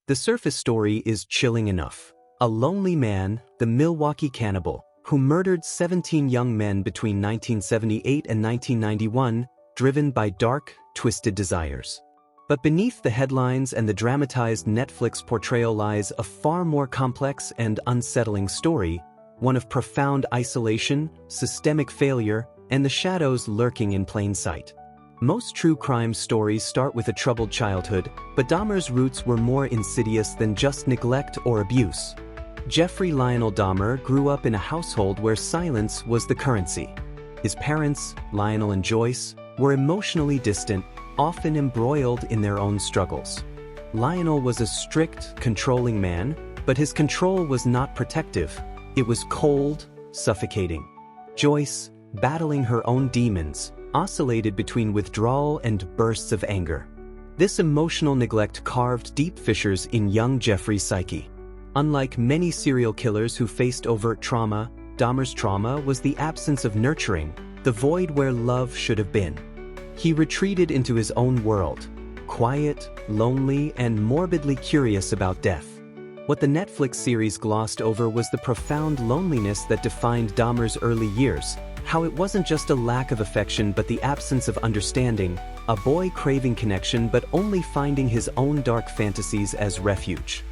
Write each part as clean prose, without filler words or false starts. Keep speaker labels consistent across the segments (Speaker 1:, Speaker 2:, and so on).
Speaker 1: The surface story is chilling enough. A lonely man, the Milwaukee Cannibal, who murdered 17 young men between 1978 and 1991, driven by dark, twisted desires. But beneath the headlines and the dramatized Netflix portrayal lies a far more complex and unsettling story, one of profound isolation, systemic failure, and the shadows lurking in plain sight. Most true crime stories start with a troubled childhood, but Dahmer's roots were more insidious than just neglect or abuse. Jeffrey Lionel Dahmer grew up in a household where silence was the currency. His parents, Lionel and Joyce, were emotionally distant, often embroiled in their own struggles. Lionel was a strict, controlling man, but his control was not protective. It was cold, suffocating. Joyce, battling her own demons, oscillated between withdrawal and bursts of anger. This emotional neglect carved deep fissures in young Jeffrey's psyche. Unlike many serial killers who faced overt trauma, Dahmer's trauma was the absence of nurturing, the void where love should have been. He retreated into his own world, quiet, lonely, and morbidly curious about death. What the Netflix series glossed over was the profound loneliness that defined Dahmer's early years, how it wasn't just a lack of affection but the absence of understanding, a boy craving connection but only finding his own dark fantasies as refuge.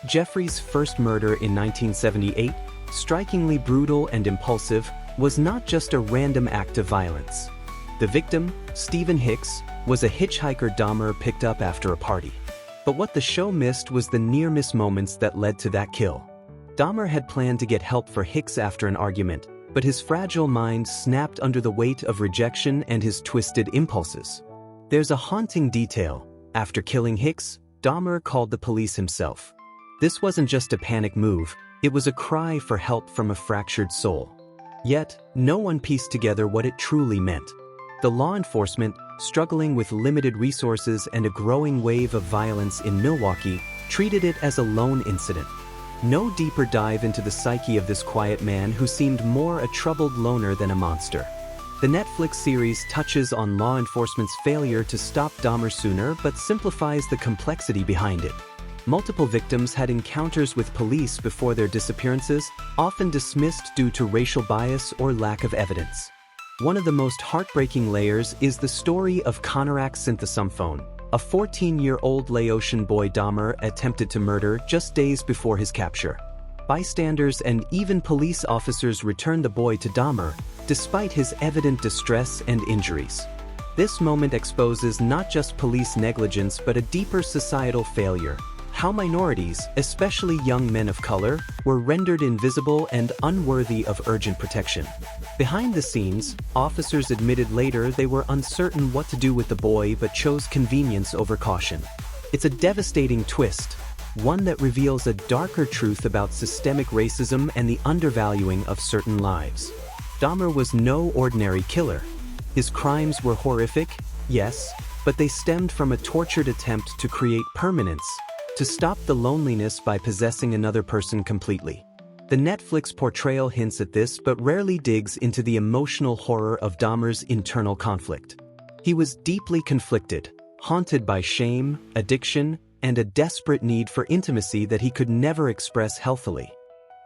Speaker 1: Jeffrey's first murder in 1978, strikingly brutal and impulsive, was not just a random act of violence. The victim, Stephen Hicks, was a hitchhiker Dahmer picked up after a party. But what the show missed was the near-miss moments that led to that kill. Dahmer had planned to get help for Hicks after an argument, but his fragile mind snapped under the weight of rejection and his twisted impulses. There's a haunting detail. After killing Hicks, Dahmer called the police himself. This wasn't just a panic move, it was a cry for help from a fractured soul. Yet, no one pieced together what it truly meant. The law enforcement, struggling with limited resources and a growing wave of violence in Milwaukee, treated it as a lone incident. No deeper dive into the psyche of this quiet man who seemed more a troubled loner than a monster. The Netflix series touches on law enforcement's failure to stop Dahmer sooner but simplifies the complexity behind it. Multiple victims had encounters with police before their disappearances, often dismissed due to racial bias or lack of evidence. One of the most heartbreaking layers is the story of Conorak Synthesumphone, a 14-year-old Laotian boy Dahmer attempted to murder just days before his capture. Bystanders and even police officers returned the boy to Dahmer, despite his evident distress and injuries. This moment exposes not just police negligence but a deeper societal failure. How minorities, especially young men of color, were rendered invisible and unworthy of urgent protection. Behind the scenes, officers admitted later they were uncertain what to do with the boy but chose convenience over caution. It's a devastating twist, one that reveals a darker truth about systemic racism and the undervaluing of certain lives. Dahmer was no ordinary killer. His crimes were horrific, yes, but they stemmed from a tortured attempt to create permanence, to stop the loneliness by possessing another person completely. The Netflix portrayal hints at this but rarely digs into the emotional horror of Dahmer's internal conflict. He was deeply conflicted, haunted by shame, addiction, and a desperate need for intimacy that he could never express healthily.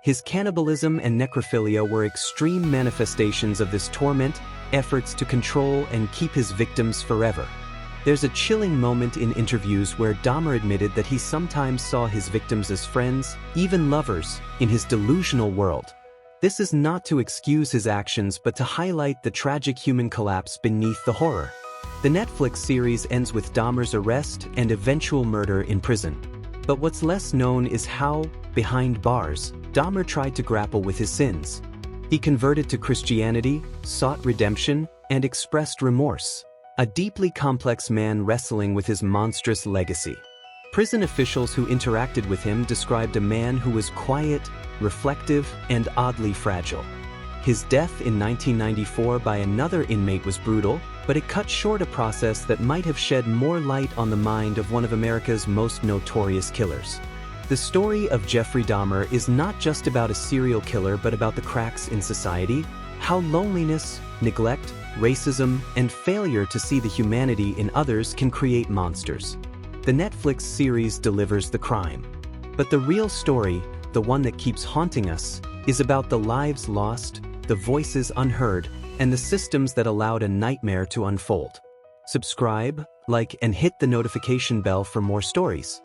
Speaker 1: His cannibalism and necrophilia were extreme manifestations of this torment, efforts to control and keep his victims forever. There's a chilling moment in interviews where Dahmer admitted that he sometimes saw his victims as friends, even lovers, in his delusional world. This is not to excuse his actions but to highlight the tragic human collapse beneath the horror. The Netflix series ends with Dahmer's arrest and eventual murder in prison. But what's less known is how, behind bars, Dahmer tried to grapple with his sins. He converted to Christianity, sought redemption, and expressed remorse. A deeply complex man wrestling with his monstrous legacy. Prison officials who interacted with him described a man who was quiet, reflective, and oddly fragile. His death in 1994 by another inmate was brutal, but it cut short a process that might have shed more light on the mind of one of America's most notorious killers. The story of Jeffrey Dahmer is not just about a serial killer but about the cracks in society, how loneliness, neglect, racism, and failure to see the humanity in others can create monsters. The Netflix series delivers the crime. But the real story, the one that keeps haunting us, is about the lives lost, the voices unheard, and the systems that allowed a nightmare to unfold. Subscribe, like, and hit the notification bell for more stories.